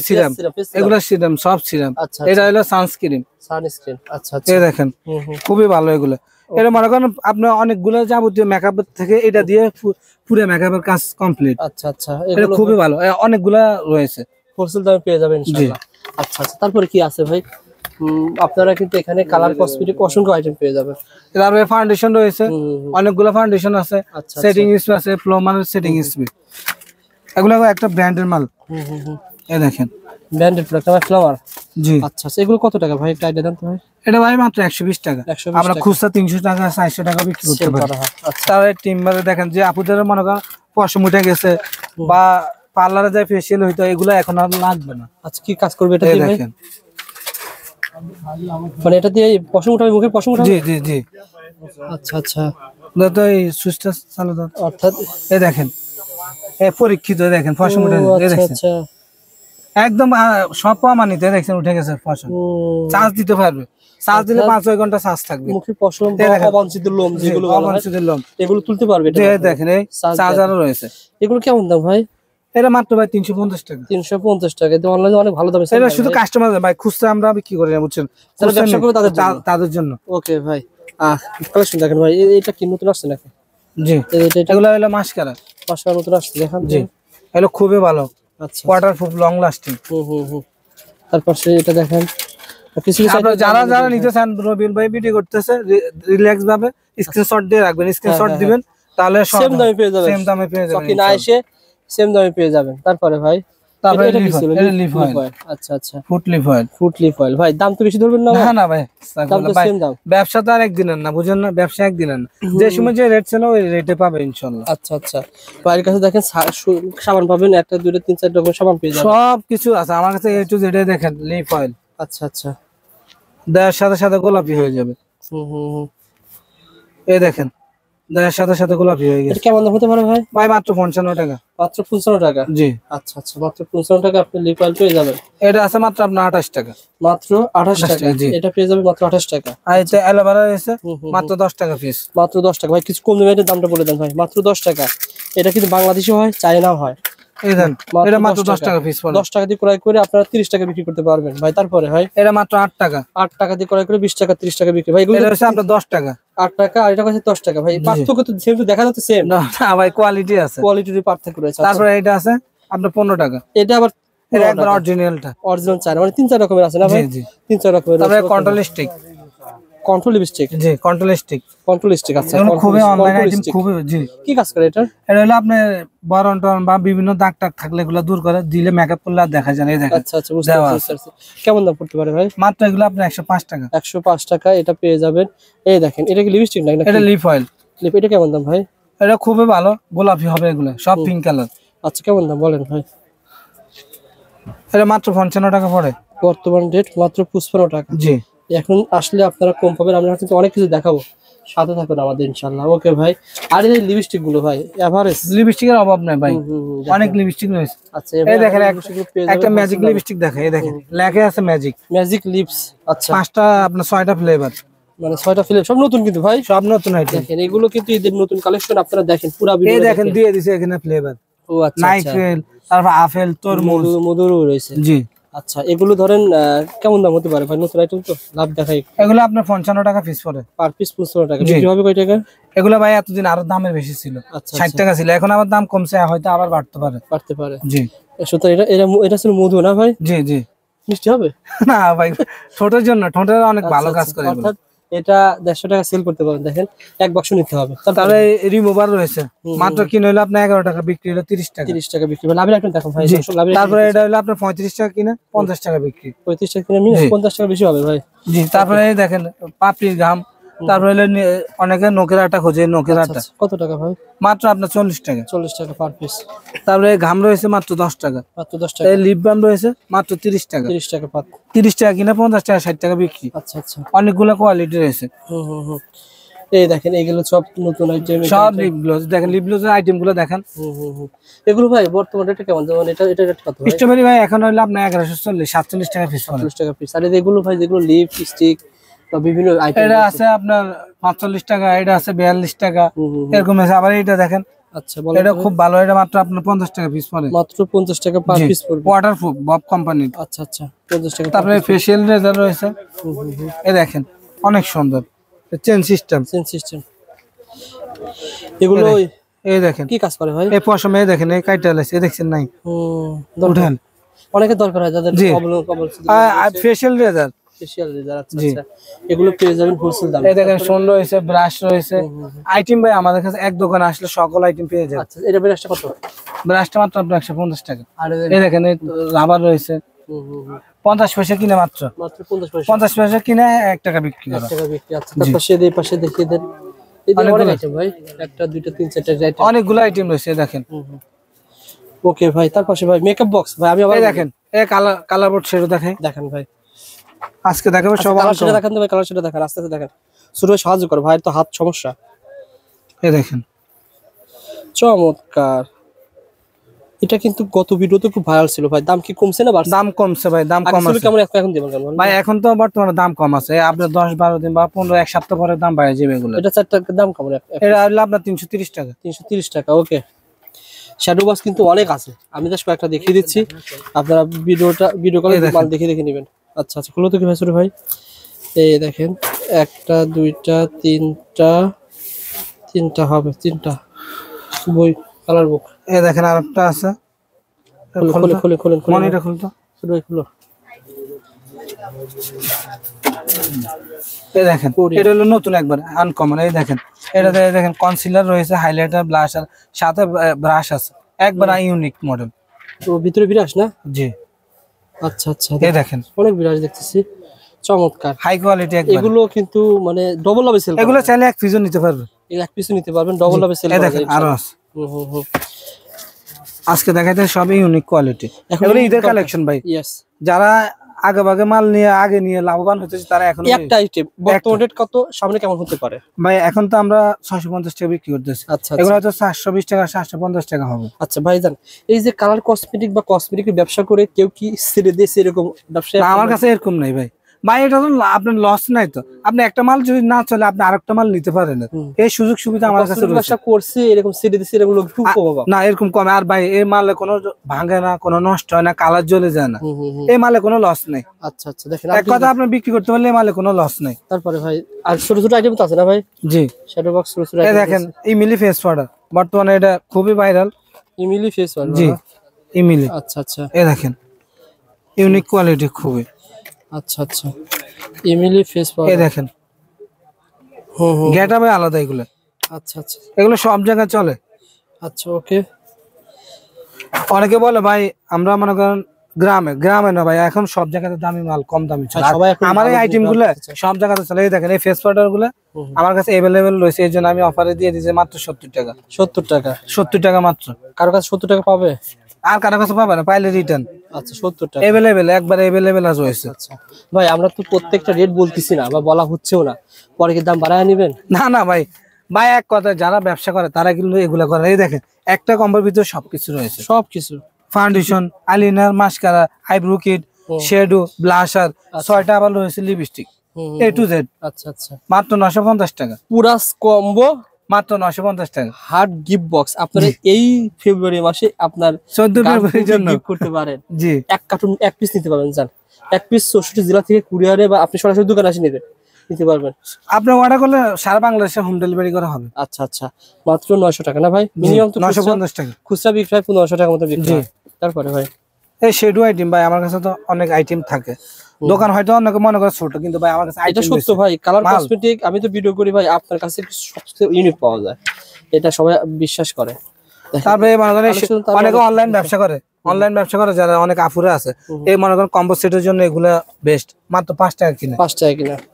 সিরাম? এগুলো সিরাম, সব সিরাম। আচ্ছা এটা হলো সানস্ক্রিন। আচ্ছা আচ্ছা এই দেখেন খুবই ভালো এগুলো। এটা মনে করেন আপনার অনেকগুলো যাবতীয় মেকআপ থেকে এটা দিয়ে পুরো মেকআপের কাজ কমপ্লিট। আচ্ছা আচ্ছা, এটা খুবই ভালো, অনেকগুলা রয়েছে, হোলসেল দামে পেয়ে যাবেন ইনশাআল্লাহ। আচ্ছা আচ্ছা, তারপরে কি আছে ভাই? আপনারা কিন্তু এখানে কালার কসমেটিক অসংখ্য আইটেম পেয়ে যাবেন। তারপরে ফাউন্ডেশন রয়েছে, অনেকগুলো ফাউন্ডেশন আছে, আচ্ছা সেটিং স্প্রে আছে, ফ্লোমারের সেটিং স্প্রে, এগুলো একটা ব্র্যান্ডের মাল। এই দেখেন ব্র্যান্ডেড প্রোডাক্ট আমার ফ্লাওয়ার। জি আচ্ছা আচ্ছা, এগুলো কত টাকা ভাই একটা আইডিয়া দেন তো ভাই? এটা ভাই মাত্র 120 টাকা, 120 আমরা টাকা। খুচরা 300 টাকা 400 টাকা বিক্রি করতে পারি। আচ্ছা, তারপরে টিম্বারে দেখেন যে আপুদের মনে করেন পশম উঠে গেছে বা পার্লারে যায় ফেসিয়াল হইতো, এগুলো এখন আর লাগবে না। আচ্ছা, কি কাজ করবে এটা এই দিয়ে ভাই? দেখেন, মানে এটা দিয়ে পশম উঠাবে, মুখে পশম উঠাবে? জি জি জি। আচ্ছা আচ্ছা, তো এই সুইচটা চালু দাও। অর্থাৎ এই দেখেন, এই পরীক্ষিত, দেখেন পশম উঠে গেছে, এই আচ্ছা দেখেন আচ্ছা, একদম সব মানিতে দেখছেন উঠে গেছে পশম। চার্জ দিতে পারবে, চার্জ দিলে 5-6 ঘন্টা চার্জ থাকবে। মুখে পশম বা অবাঞ্ছিত লোম যেগুলো বলা হয়, অবাঞ্ছিত লোম, এগুলো তুলতে পারবে এটা? এই দেখেন এই চার্জারও রয়েছে। এগুলো কেমন দাম ভাই? এটা মাত্র ভাই 350 টাকা। 350 টাকা, এটা অনলাইনে অনেক ভালো দামে। এটা শুধু কাস্টমার ভাই, খুচরা আমরা বিক্রি করি না, বুঝছেন, যারা ব্যবসা করে তাদের জন্য। ওকে ভাই, কালেকশন দেখেন ভাই, এটা কি নতুন আসছে নাকি? জি, এটা এগুলো হলো মাস্কারা, পাঁচটা নতুন আসছে দেখেন। জি এগুলো খুবই ভালো, আচ্ছা, ওয়াটারপ্রুফ, লং লাস্টিং। তারপর এটা দেখেন, কিছু আপনারা যারা নিতে চান, রবিউল ভাই ভিডিও করতেছে, রিল্যাক্স ভাবে স্ক্রিনশট দিয়ে রাখবেন, স্ক্রিনশট দিবেন, তাহলে সেম দামে পেয়ে যাবেন। সেম দামে পেয়ে যাবেন, না এসে সেম দামে পেয়ে যাবেন। তারপরে ভাই, তারপরে এটা কি ছিল? Leaf oil. আচ্ছা আচ্ছা, foot leaf oil. Foot leaf oil. ভাই দাম তো বেশি ধরবেন না? না না ভাই, দাম তো সেম দাম। ব্যবসা তো আর একদিনের না, বুঝেন না, ব্যবসা একদিনের না, যে সময় যে রেট ছিল ওই রেটে পাবে ইনশাআল্লাহ। আচ্ছা আচ্ছা, ভাইয়ের কাছে দেখেন সাবান পাবেন, 1 2 3 4 রকম সাবান পেয়ে যাবেন, সব কিছু আছে আমার কাছে, এ টু জেড। দেখেন লিফ অয়েল, আচ্ছা আচ্ছা, দেওয়ার সাথে সাথে গোলাপি হয়ে যাবে। এই দেখেন, দেওয়ার সাথে সাথে গোলাপি হয়ে গেছে। এটা কেমন দাম হতে পারে ভাই? ভাই মাত্র 55 টাকা। মাত্র 55 টাকা? জি। আচ্ছা আচ্ছা, মাত্র 55 টাকা আপনি লিপ অয়েল পেয়ে যাবেন। এটা আছে মাত্র আপনার 28 টাকা। মাত্র 28 টাকা? জি। এটা পেয়ে যাবেন মাত্র 28 টাকা। আর এটা অ্যালোভেরা আছে মাত্র 10 টাকা পিস। মাত্র 10 টাকা। ভাই কিছু কম দামে এটার দামটা বলে দেন ভাই। মাত্র 10 টাকা। এটা কিন্তু বাংলাদেশি হয়, চায়নাও হয়। এই দেন, এটা মাত্র 10 টাকা পিস পড়ে। 10 টাকা দিয়ে ক্রয় করে আপনারা 30 টাকা বিক্রি করতে পারবেন ভাই। তারপরে ভাই এটা মাত্র 8 টাকা। 8 টাকা দিয়ে ক্রয় করে 20 টাকা 30 টাকা বিক্রি। ভাই এগুলো এটা হচ্ছে আপনার 10 টাকা। 8 টাকা আর এটা হচ্ছে 10 টাকা। ভাই পার্থক্য তো সেম, তো দেখা যাচ্ছে সেম। না ভাই, কোয়ালিটি আছে, কোয়ালিটির পার্থক্য রয়েছে। তারপরে এটা আছে আপনার 15 টাকা। এটা আবার এটা একবার অরিজিনালটা, অরিজিনাল চায়না, মানে 3-4 রকমের আছে না ভাই? জি জি, 3-4 রকমের। তারপরে কন্ট্রোল স্টিক, কন্ট্রোল লিপস্টিক। জি কন্ট্রোল স্টিক, কন্ট্রোল স্টিক। আচ্ছা, এগুলো খুবই অনলাইন আইটেম, খুবই। জি, কি কাজ করে এটা? এটা হলো আপনি বরণ টরণ বা বিভিন্ন দাগ টাগ থাকলে এগুলো দূর করে দিলে, মেকআপ করলে আর দেখা যায় না। এই দেখেন। আচ্ছা আচ্ছা, বুঝতে পারছি। কেমন দাম পড়তে পারে ভাই? মাত্র এগুলো আপনার 105 টাকা। 105 টাকা এটা পেয়ে যাবেন। এই দেখেন, এটা কি লিপস্টিক নাকি? এটা লিপ অয়েল। লিপ, এটা কেমন দাম ভাই? এটা খুবই ভালো, গোলাপি হবে এগুলো, সব পিঙ্ক কালার। আচ্ছা, কেমন দাম বলেন ভাই? এটা মাত্র 55 টাকা পড়ে, বর্তমান রেট মাত্র 55 টাকা। জি। এখন আসলে আপনারা কম পাবেন, আমরা কিন্তু অনেক কিছু দেখাবো, সাথে থাকুন আমাদের ইনশাআল্লাহ। ওকে ভাই, আর এই লিপস্টিক গুলো ভাই এভারেজ, লিপস্টিকের অভাব নাই ভাই, অনেক লিপস্টিক রয়েছে। আচ্ছা, এই দেখেন একটা ম্যাজিক লিপস্টিক দেখেন, এই দেখেন লেখা আছে ম্যাজিক, ম্যাজিক লিপস। আচ্ছা, 5টা আপনার 6টা ফ্লেভার, মানে 6টা ফ্লেভার, সব নতুন কিন্তু ভাই, সব নতুন আইটেম। দেখেন এগুলো কিন্তু ঈদের নতুন কালেকশন, আপনারা দেখেন পুরো এই ভিডিও দেখেন দিয়ে দিছে এখানে ফ্লেভার, ও আচ্ছা, নাইফেল, তারপর আপেল, তরমুজ, মধুরও রয়েছে। জি। আচ্ছা, এগুলো ধরেন কেমন দাম হতে পারে ভাই? নতুন আইটেম তো, লাভ দেখাই। এগুলো আপনার 55 টাকা পিস পড়ে, পার পিস 55 টাকা। বিক্রি হবে কয় টাকা? এগুলো ভাই এতদিন আরো দামের বেশি ছিল, আচ্ছা 60 টাকা ছিল, এখন আবার দাম কমছে, হয়তো আবার বাড়তে পারে। বাড়তে পারে, জি। সুতরাং এটা ছিল মধু না ভাই? জি জি। মিষ্টি হবে না ভাই, ঠোঁটের জন্য, ঠোঁটের অনেক ভালো কাজ করে এগুলো। অর্থাৎ এটা 150 টাকা সেল করতে পারেন। দেখেন, এক বাক্স নিতে হবে। তারপরে রিমুভার রয়েছে, মাত্র কিনে হলো আপনার 11 টাকা, বিক্রি হলো 30 টাকা। 30 টাকা বিক্রি। লাভের একটা দেখো ভাই। তারপরে এটা হলো আপনার 35 টাকা কিনে 50 টাকা বিক্রি। 35 টাকা কিনে নিয়ে 50 টাকা বেশি হবে ভাই। জি। তারপরে এই দেখেন পাপড়ির ঘাম, তারপরে হলো অনেকে নখের আটা খোঁজে, নখের আটা কত টাকা ভাই? মাত্র আপনার 40 টাকা। 40 টাকা পার পিস। তারপরে ঘাম রয়েছে মাত্র 10 টাকা। মাত্র 10 টাকা। এই লিপ বাম রয়েছে মাত্র 30 টাকা। 30 টাকা পাত। 30 টাকা কিনে 50 টাকা 60 টাকা বিক্রি। আচ্ছা আচ্ছা, অনেকগুলো কোয়ালিটি রয়েছে। এই দেখেন, এগুলো সব নতুন আইটেম, সব লিপ গ্লোজ দেখেন, লিপ গ্লোজের আইটেম গুলো দেখেন। এগুলো ভাই বর্তমানে রেট কেমন? যেমন এটা রেট কত ভাই? স্ট্রবেরি ভাই এখন হলো আপনার 1140 47 টাকা পিস পড়ে। 40 টাকা পিস। আর এগুলো ভাই যেগুলো লিপস্টিক বা বিভিন্ন আইটেম, এটা আছে আপনার 45 টাকা, এটা আছে 42 টাকা, এরকম আছে। আবার এটা দেখেন, আচ্ছা বলেন, এটা খুব ভালো, এটা মাত্র আপনার 50 টাকা পিস পড়ে। মাত্র 50 টাকা পার পিস পড়বে। ওয়াটারপ্রুফ বব কোম্পানির। আচ্ছা আচ্ছা, 50 টাকা। তারপরে ফেশিয়াল রেজার রয়েছে, এই দেখেন অনেক সুন্দর, চেন সিস্টেম। এগুলো এই দেখেন কি কাজ করে ভাই? এই পশম, এই দেখেন এই কাইটা লাইছে, এই দেখছেন নাই? উঠেন অনেকের দরকার হয় যাদের ফেশিয়াল রেজার। আচ্ছা। এগুলো পেয়ে যাবেন হোলসেল দামে। এই দেখেন সোন রয়েছে, ব্রাশ রয়েছে, আইটেম ভাই আমাদের কাছে এক দোকানে আসলে সকল আইটেম পেয়ে যাবেন। আচ্ছা, এটা ব্রাশটা কত? ব্রাশটা মাত্র আপনার 150 টাকা। আর এই দেখেন এই রাবার রয়েছে, 50 পয়সা কিনে মাত্র 50 পয়সা কিনে 1 টাকা বিক্রি করা। আচ্ছা, তারপর এই পাশে দেখিয়ে দেন। অনেক আইটেম ভাই, 1 2 3 4 আইটেম, অনেকগুলো আইটেম রয়েছে দেখেন। ওকে ভাই, তার পাশে ভাই মেকআপ বক্স ভাই, আমি আবার দেখেন এই কালার বোর্ড সেটা দেখেন ভাই। আজকে দেখাবো সব কালার সেটা দেখেন, ভাই কালার সেটা দেখেন, আস্তে আস্তে দেখেন, শুরু সাহায্য করো ভাই, তো হাত সমস্যা। এই দেখেন চমৎকার। এটা কিন্তু গত ভিডিওতে খুব ভাইরাল ছিল ভাই, দাম কি কমছে না বাড়ছে? দাম কমছে ভাই, দাম কম আছে। কেমন এখন দিবেন ভাই? এখন তো বর্তমানে দাম কম আছে, আপনার 10-12 দিন বা 15-1 সপ্তাহ পরে দাম বাড়ে যাবে এগুলো। এটা 4 টাকা দাম কেমন? এটা হলো আপনার 330 টাকা। 330 টাকা। ওকে, শ্যাডো বক্স কিন্তু অনেক আছে, আমি জাস্ট কয়েকটা দেখিয়ে দিচ্ছি, আপনারা ভিডিও কলে মাল দেখে নিবেন। আচ্ছা, খুলো তো কি ভাই, শুরু ভাই। এই দেখেন 1 2 3টা হবে, 3টা বই কালার বুক। এই দেখেন আরেকটা আছে, খুলেন মনিটা খুলতো, শুরু ভাই খুলো। এই দেখেন এটা হলো নতুন একবার আনকমন। এই দেখেন এটাতে দেখেন কনসিলার রয়েছে, হাইলাইটার, ব্লাশার, সাথে ব্রাশ আছে, একবার ইউনিক মডেল। তো ভিতরে বিরাজ না? জি। আচ্ছা, এই দেখেন অনেক বিরাজ দেখতেছি, চমৎকার, হাই কোয়ালিটি একবার। এগুলো কিন্তু মানে ডবল লাভে সেল, এগুলো চাইলে এক পিসও নিতে পারবেন, এক পিসও নিতে পারবেন, ডবল লাভে সেল। এই দেখেন আরো আছে। আজকে দেখাইতে সবই ইউনিক কোয়ালিটি, এগুলো ঈদের কালেকশন ভাই। ইয়েস, যারা আগে মাল নিয়ে লাভবান হতেছে তারা এখন একটা আইটেম বর্তমান রেট কত, সামনে কেমন হতে পারে ভাই? এখন তো আমরা 650 টাকা বিক্রি করতেছি। আচ্ছা, এগুলো হয়তো 720 টাকা 750 টাকা হবে। আচ্ছা ভাইজান, এই যে কালার কসমেটিক বা কসমেটিকের ব্যবসা করে কেউ কি ছেড়ে দিয়েছে এরকম ব্যবসা? আমার কাছে এরকম নাই ভাই। এটা তো আপনার লস নাই তো, আপনি একটা মাল যদি না চলে আপনি আরেকটা মাল নিতে পারেন, এই সুযোগ সুবিধা আমার কাছে রয়েছে। ব্যবসা করছে এরকম ছেড়ে দিয়েছে এরকম লোক খুব কম না, এরকম কমে। আর ভাই এই মালে কোনো ভাঙে না, কোনো নষ্ট হয় না, কালার জ্বলে যায় না, এই মালে কোনো লস নেই। আচ্ছা, দেখেন এক কথা আপনি বিক্রি করতে পারলে এই মালে কোনো লস নেই। তারপরে ভাই আর ছোট ছোট আইটেম তো আছে না ভাই? জি, শ্যাডো বক্স ছোট ছোট এই দেখেন ইমিলি ফেস পাউডার, বর্তমানে এটা খুবই ভাইরাল। Emily face powder? জি, ইমিলি। আচ্ছা, এই দেখেন ইউনিক কোয়ালিটি খুবই। আচ্ছা, ইমিলি ফেস পাউডার। এই দেখেন গেটআপে আলাদা এগুলো। আচ্ছা, এগুলো সব জায়গায় চলে। আচ্ছা, ওকে। অনেকে বলে ভাই আমরা মনে করেন গ্রামে না ভাই, এখন সব জায়গাতে দামি মাল কম দামি চলে। আমার এই আইটেম গুলো সব জায়গাতে চলে। এই দেখেন এই ফেস পাউডার গুলো আমার কাছে অ্যাভেলেবেল রয়েছে, এই জন্য আমি অফারে দিয়ে দিয়েছি মাত্র 70 টাকা। 70 টাকা মাত্র। কারো কাছে 70 টাকা পাবে? আর কারো কাছে পাবে না, পাইলে রিটার্ন। আচ্ছা, 70 টাকা অ্যাভেলেবেল, একবার অ্যাভেলেবেল রয়েছে। আচ্ছা ভাই, আমরা তো প্রত্যেকটা রেট বলতেছি না বা বলা হচ্ছেও না, পরে কি দাম বাড়ায় নেবেন? না ভাই এক কথা, যারা ব্যবসা করে তারা কিন্তু এগুলা করে। এই দেখেন একটা কম্বোর ভিতরে সবকিছু রয়েছে, সবকিছু, foundation, eyeliner, mascara, eyebrow kit, shadow, blusher, 6টা আবার রয়েছে লিপস্টিক, A to Z। আচ্ছা, মাত্র 950 টাকা পুরা কম্বো, মাত্র 950 টাকা। হার্ড গিফট বক্স আপনারা এই ফেব্রুয়ারি মাসে আপনার 14 ফেব্রুয়ারির জন্য গিফট করতে পারেন। জি, এক কার্টুন এক পিস নিতে পারবেন, জান এক পিস 64 জেলা থেকে কুরিয়ারে বা আপনি সরাসরি দোকানে এসে নিতে পারবেন। আপনি অর্ডার করলে সারা বাংলাদেশে হোম ডেলিভারি করা হবে। আচ্ছা, মাত্র 900 টাকা না ভাই? মিনিমাম তো 950 টাকা, খুচরা বিক্রি 1500 টাকা মতো বিক্রি। তারপরে ভাই এই শ্যাডো আইটেম ভাই আমার কাছে তো অনেক আইটেম থাকে, দোকান হয়তো অনেকে মনে করে ছোট, কিন্তু ভাই আমার কাছে এটা সত্য ভাই। কালার কসমেটিক আমি তো ভিডিও করি ভাই, আপনার কাছে সবচেয়ে ইউনিক পাওয়া যায়, এটা সবাই বিশ্বাস করে। তারপরে মনে করেন অনেকে অনলাইন ব্যবসা করে, যারা অনেক আফুরে আছে, এই মনে করেন কম্বো সেটের জন্য এগুলা বেস্ট, মাত্র 5 টাকা কিনে।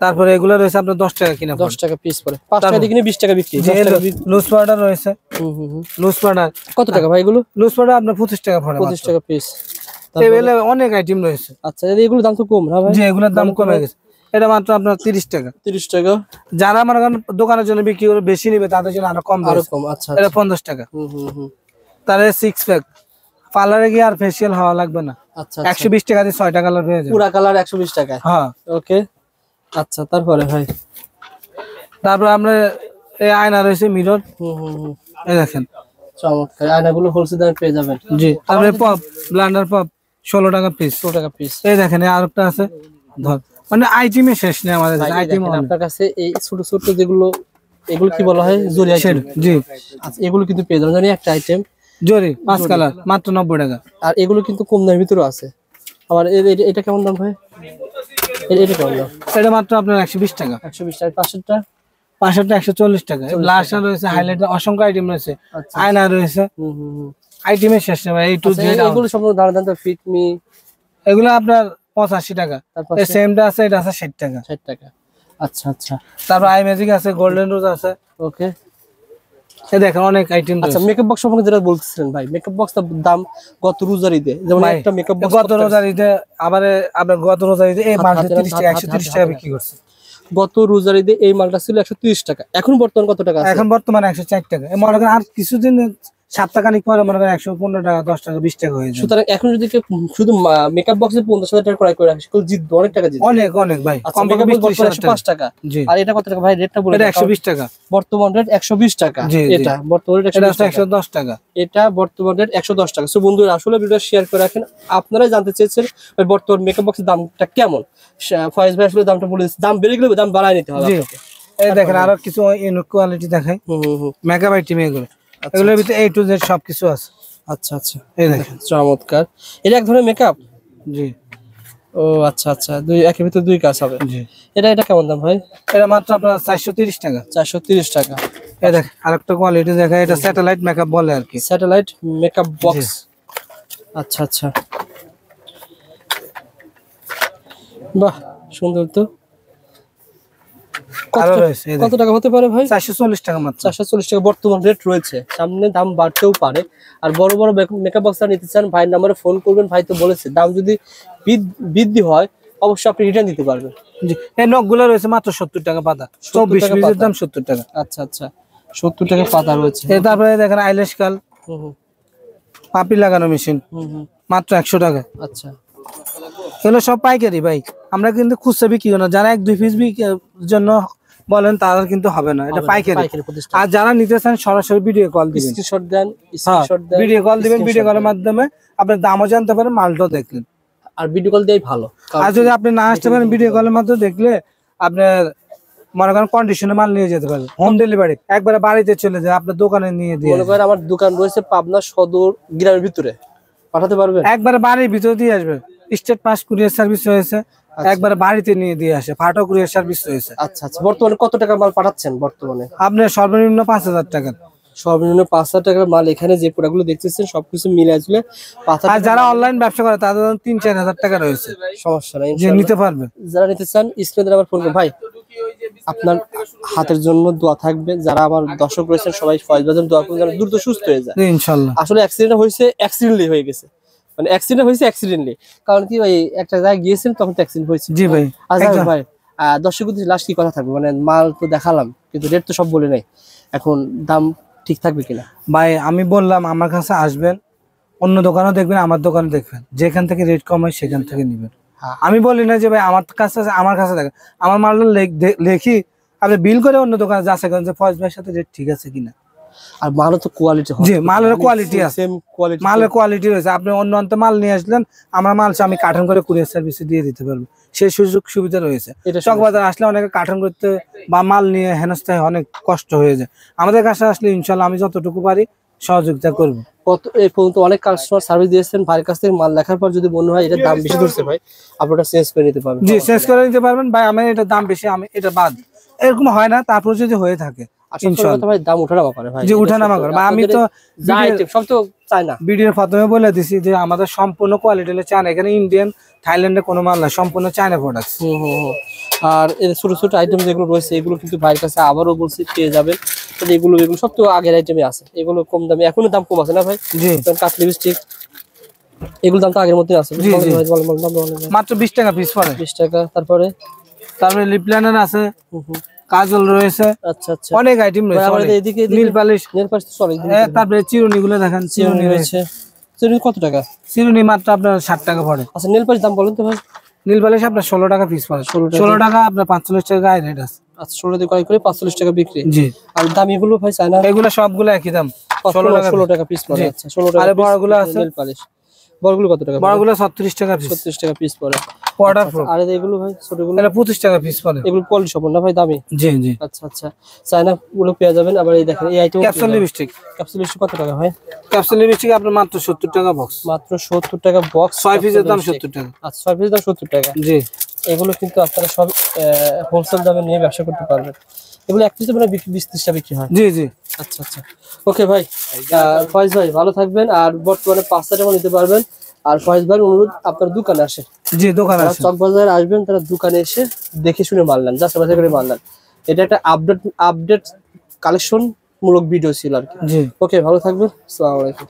তারপরে এগুলো রয়েছে আপনার 10 টাকা কিনে, 10 টাকা পিস পড়ে, 5 টাকা দিয়ে কিনে 20 টাকা বিক্রি। লুজ পাউডার রয়েছে, লুজ পাউডার কত টাকা ভাই এগুলো? লুজ পাউডার আপনার 25 টাকা পড়ে, 25 টাকা পিস। এগুলো অনেক আইটেম রয়েছে। আচ্ছা, এগুলোর দাম তো কম না ভাই? জি, এগুলোর দাম কমে গেছে, এটা মাত্র আপনার 30 টাকা। 30 টাকা। যারা মনে করেন দোকানের জন্য বিক্রি করে বেশি নিবে তাদের জন্য আরো কম। আচ্ছা, এটা 50 টাকা। তাহলে 6 প্যাক পার্লারে গিয়ে আর ফেসিয়াল হওয়া লাগবে না। আচ্ছা, 120 টাকা দিয়ে 6টা কালার পেয়ে যাবেন, পুরা কালার 120 টাকায়। হ্যাঁ, ওকে। আচ্ছা, তারপরে ভাই আমরা এই আয়না রয়েছে, মিরর, এই দেখেন চমৎকার আয়নাগুলো হোলসেল দামে পেয়ে যাবেন। জি। তারপরে পপ, ব্লান্ডার পপ 16 টাকা পিস, 16 টাকা পিস। এই দেখেন আরেকটা আছে, ধর মানে আইটেমে শেষ নেই আমাদের কাছে, আইটেম আপনার কাছে এই ছোট ছোট যেগুলো, এগুলো কি বলা হয় জরি আইটেম? জি। আচ্ছা, এগুলো কিন্তু পেয়ে যাবেন, জানি একটা আইটেম জরি 5 কালার মাত্র 90 টাকা। আর এগুলো কিন্তু কম দামের ভিতরে আছে। আবার এটা কেমন দাম ভাই? এটা কেমন দাম? এটা মাত্র আপনার 120 টাকা। 120 টাকা। পাশেরটা 140 টাকা। ব্লাশার রয়েছে, হাইলাইটার, অসংখ্য আইটেম রয়েছে, আচ্ছা। আয়না রয়েছে, আইটেমে শেষ নেই ভাই। এই টু জেড এগুলো সব দাম দাম ফিট মি, এগুলো আপনার 85 টাকা। এই সেমটা আছে, এটা আছে 60 টাকা। 60 টাকা। আচ্ছা আচ্ছা। তারপর আই ম্যাজিক আছে, গোল্ডেন রোজ আছে। ওকে, এই দেখেন অনেক আইটেম রয়েছে। আচ্ছা, মেকআপ বক্স সম্পর্কে যেটা বলছিলেন ভাই, মেকআপ বক্সটার দাম গত রোজারিতে যেমন একটা মেকআপ বক্স গত রোজারিতে আবার আপনার গত রোজারিতে এই মালটা 30 টাকা 130 টাকা বিক্রি করছে। গত রোজারিতে এই মালটা ছিল 130 টাকা, এখন বর্তমান কত টাকা আছে? এখন বর্তমানে 104 টাকা। মনে করেন আর কিছুদিন 7 টাকা নিক পরে মনে করেন 115 টাকা, 10 টাকা, 20 টাকা হয়ে যাবে। সুতরাং এখন যদি কেউ শুধু মেকআপ বক্সে 50,000 টাকা ক্রয় করে রাখে, সেগুলো জিতবে, অনেক টাকা জিতবে। অনেক অনেক ভাই। কম মেকআপ বক্স 105 টাকা। জি। আর এটা কত টাকা ভাই? রেটটা বলে এটা 120 টাকা। বর্তমান রেট 120 টাকা। এটা বর্তমান রেট 110 টাকা। এটা বর্তমান রেট 110 টাকা। সো বন্ধুরা, আসলে ভিডিও শেয়ার করে রাখেন। আপনারা জানতে চেয়েছেন ভাই বর্তমান মেকআপ বক্সের দামটা কেমন। ফয়েজ ভাই আসলে দামটা বলে দিচ্ছে, দাম বেড়ে গেলে দাম বাড়ায় নিতে হবে আপনাকে। এই দেখেন আরো কিছু ইউনিক কোয়ালিটি দেখাই, মেকআপ আইটেম এগুলো। এগুলোর ভিতরে A to Z সবকিছু আছে। আচ্ছা আচ্ছা, এই দেখেন চমৎকার। এটা এক ধরনের মেকআপ? জি। ও আচ্ছা আচ্ছা, দুই একের ভিতরে দুই কাজ হবে। জি। এটা কেমন দাম ভাই? এটা মাত্র আপনার 430 টাকা। 430 টাকা। এই দেখেন আরেকটা কোয়ালিটি দেখাই, এটা স্যাটেলাইট মেকআপ বলে আর কি। Satellite makeup box. আচ্ছা আচ্ছা, বাহ, সুন্দর তো। কত টাকা হতে পারে ভাই? 440 টাকা মাত্র। 440 টাকা বর্তমান রেট রয়েছে, সামনে দাম বাড়তেও পারে। আর বড় বড় মেকআপ বক্স নিতে চান, ভাইয়ের নাম্বারে ফোন করবেন। ভাই তো বলেছে দাম যদি বৃদ্ধি হয় অবশ্যই আপনি রিটার্ন দিতে পারবেন। জি। এই নখগুলো রয়েছে মাত্র 70 টাকা পাতা। 24 পিসের দাম 70 টাকা। আচ্ছা আচ্ছা, 70 টাকা পাতা রয়েছে। তারপরে দেখেন আইল্যাশ কাল, পাপড়ি লাগানো মেশিন, মাত্র 100 টাকা। আচ্ছা, এগুলো সব পাইকারি ভাই, আমরা কিন্তু খুচরা বিক্রি করি না। যারা 1-2 পিস জন্য বলেন তারা কিন্তু হবে না, এটা পাইকারি। আর যারা নিতে চান সরাসরি ভিডিও কল দিবেন, স্ক্রিনশট দেন, স্ক্রিনশট দেন, ভিডিও কল দিবেন। ভিডিও কলের মাধ্যমে আপনি দামও জানতে পারেন, মালটাও দেখলেন। আর ভিডিও কল দেই ভালো। আর যদি আপনি না আসতে পারেন, ভিডিও কলের মাধ্যমে দেখলে আপনার মনে করেন কন্ডিশনে মাল নিয়ে যেতে পারবেন। হোম ডেলিভারি একবারে বাড়িতে চলে যায়, আপনার দোকানে নিয়ে দিয়ে। মনে করেন আমার দোকান রয়েছে পাবনা সদর গ্রামের ভিতরে, পাঠাতে পারবেন? একবারে বাড়ির ভিতরে দিয়ে আসবে। স্টেট পাস কুরিয়ার সার্ভিস রয়েছে, একবারে বাড়িতে নিয়ে দিয়ে আসে। ফাটো কুরিয়ার সার্ভিস রয়েছে। আচ্ছা আচ্ছা, বর্তমানে কত টাকা মাল পাঠাচ্ছেন বর্তমানে? আপনার সর্বনিম্ন 5000 টাকা। সর্বনিম্ন 5000 টাকার মাল। এখানে যে প্রোডাক্টগুলো দেখতেছেন সবকিছু মিলে আসলে। আর যারা অনলাইন ব্যবসা করে তাদের 3-4 হাজার টাকা রয়েছে, সমস্যা নাই, যে নিতে পারবে। যারা নিতে চান স্ক্রিনে আবার ফোন করুন। ভাই আপনার হাতের জন্য দোয়া থাকবে। যারা আমার দর্শক রয়েছেন সবাই ফয়েজ ভাইয়ের দোয়া করুন যেন দ্রুত সুস্থ হয়ে যায় ইনশাআল্লাহ। আসলে অ্যাক্সিডেন্ট হয়েছে, অ্যাক্সিডেন্টলি হয়ে গেছে, মানে অ্যাক্সিডেন্ট হয়েছে অ্যাক্সিডেন্টলি। কারণ কি ভাই, একটা জায়গায় গিয়েছেন তখন তো অ্যাক্সিডেন্ট হয়েছে। জি ভাই। আচ্ছা ভাই, দর্শকদের লাস্ট কি কথা থাকবে? মানে মাল তো দেখালাম কিন্তু রেট তো সব বলে নাই, এখন দাম ঠিক থাকবে কিনা? ভাই আমি বললাম আমার কাছে আসবেন, অন্য দোকানেও দেখবেন, আমার দোকানে দেখবেন, যেখান থেকে রেট কম হয় সেখান থেকে নেবেন। আমি বলি না যে ভাই আমার কাছে আমার কাছে দেখেন, আমার মালটা লেখি, আপনি বিল করে অন্য দোকানে যাচ্ছে করেন যে ফয়েজ ভাইয়ের সাথে রেট ঠিক আছে কিনা। আর মালও তো কোয়ালিটি, জি মালের কোয়ালিটি আছে, সেম কোয়ালিটি, মালের কোয়ালিটি রয়েছে। আপনি অন্য অন্ত মাল নিয়ে আসলেন, আমার মাল আমি কার্টন করে কুরিয়ার সার্ভিসে দিয়ে দিতে পারবো, সেই সুযোগ সুবিধা রয়েছে। চকবাজার আসলে অনেকে কার্টন করতে বা মাল নিয়ে হেনস্থায় অনেক কষ্ট হয়ে যায়। আমাদের কাছে আসলে ইনশাল্লাহ আমি যতটুকু পারি সহযোগিতা করবো। কত এই পর্যন্ত অনেক কাস্টমার সার্ভিস দিয়েছেন, ভাইয়ের কাছ থেকে মাল দেখার পর যদি মনে হয় এটার দাম বেশি ধরছে ভাই, আপনারা চেঞ্জ করে নিতে পারবেন। জি চেঞ্জ করে নিতে পারবেন ভাই, আমার এটার দাম বেশি, আমি এটা বাদ, এরকম হয় না। তারপর যদি হয়ে থাকে ভাই দাম ওঠানামা করে ভাই, যে উঠানামা করে। আমি তো সব তো চাই না, ভিডিওর প্রথমে বলে দিছি যে আমাদের সম্পূর্ণ কোয়ালিটি হলো চায়না, এখানে ইন্ডিয়ান থাইল্যান্ডের কোনো মাল না, সম্পূর্ণ চায়না প্রোডাক্ট। আর এই ছোট ছোট আইটেম যেগুলো রয়েছে এগুলো কিন্তু ভাইয়ের কাছে আবারও বলছি পেয়ে যাবেন। এগুলো সব তো আগের আইটেমে আছে, এগুলো কম দামে, এখনো দাম কম আছে না ভাই? জি। কাট লিপস্টিক এগুলো দাম তো আগের মতোই আছে, মাত্র 20 টাকা পিস পড়ে। 20 টাকা। তারপরে লিপ লাইনার আছে, কাজল রয়েছে, আচ্ছা আচ্ছা, অনেক আইটেম রয়েছে। এদিকে নীল পালিশ, চলে। তারপরে চিরুনি গুলো দেখেন, চিরুনি রয়েছে। চিরুনি কত টাকা? চিরুনি মাত্র আপনার 60 টাকা পড়ে। আচ্ছা, নীল পালিশ দাম বলেন তো ভাই? নীল পালিশ আপনার 16 টাকা পিস পড়ে। 16 টাকা আপনার 45 টাকা গায়ে রেট আছে। আচ্ছা, 16 দিয়ে ক্রয় করে 45 টাকা বিক্রি। জি। আর দাম এগুলো ভাই চায়না? এগুলো সবগুলো একই দাম, 16 টাকা পিস পড়ে। আচ্ছা, 16 টাকা। আর বড়গুলো আছে নীল পালিশ বড়গুলো কত টাকা? বড়গুলো 36 টাকা পিস। 36 টাকা পিস পড়ে। Quarter pro. আর এগুলো ভাই ছোটগুলো? এটা 25 টাকা পিস পড়ে। এগুলো কোয়ালিটি সম্পন্ন না ভাই, দামি? জি জি। আচ্ছা আচ্ছা, চায়না গুলো পেয়ে যাবেন। আবার এই দেখেন এই item capsule lipstick. Capsule lipstick কত টাকা ভাই? ক্যাপসুল লিপস্টিক আপনার মাত্র 70 টাকা বক্স। মাত্র 70 টাকা বক্স। 6 পিসের দাম 70 টাকা। আচ্ছা, 6 পিসের দাম 70 টাকা। জি। এগুলো কিন্তু আপনারা সব হোলসেল দামে নিয়ে ব্যবসা করতে পারবেন। এগুলো এক পিসে মানে 20-30টা বিক্রি হয়। জি জি। আচ্ছা আচ্ছা, ওকে ভাই। ফয়েজ ভাই ভালো থাকবেন। আর বর্তমানে 5টা টাকা নিতে পারবেন। আর ফয়েজ ভাই অনুরোধ আপনার দোকানে আসে। জি দোকানে আসে। চক বাজারে আসবেন, তারা দোকানে এসে দেখে শুনে মাল নেন, যাচাই বাছাই করে মাল নেন। এটা একটা আপডেট কালেকশন মূলক ভিডিও ছিল আর কি। জি। ওকে, ভালো থাকবেন। আসসালামু আলাইকুম।